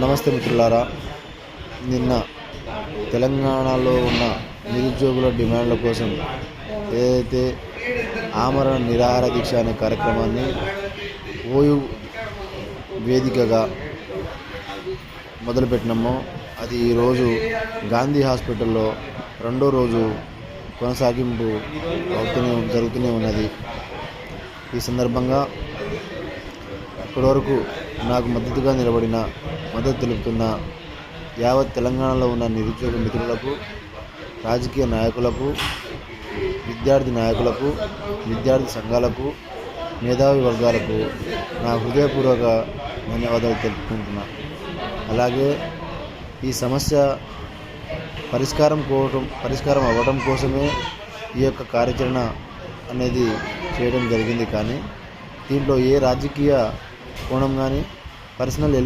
నమస్తే మిత్రులారా. నిన్న తెలంగాణలో ఉన్న నిరుద్యోగుల డిమాండ్ల కోసం ఏదైతే ఆమరణ నిరాహార దీక్ష అనే కార్యక్రమాన్ని ఓయూ వేదికగా మొదలుపెట్టినామో అది ఈరోజు గాంధీ హాస్పిటల్లో రెండో రోజు కొనసాగింపు జరుగుతూనే ఉన్నది. ఈ సందర్భంగా ఇప్పటివరకు నాకు మద్దతు తెలుపుతున్న యావత్ తెలంగాణలో ఉన్న నిరుద్యోగ మిత్రులకు, రాజకీయ నాయకులకు, విద్యార్థి నాయకులకు, విద్యార్థి సంఘాలకు, మేధావి వర్గాలకు నా హృదయపూర్వక ధన్యవాదాలు తెలుపుకుంటున్నా. అలాగే ఈ సమస్య పరిష్కారం అవ్వడం కోసమే ఈ యొక్క కార్యాచరణ అనేది చేయడం జరిగింది. కానీ దీంట్లో ఏ రాజకీయ కోణం కానీ పర్సనల్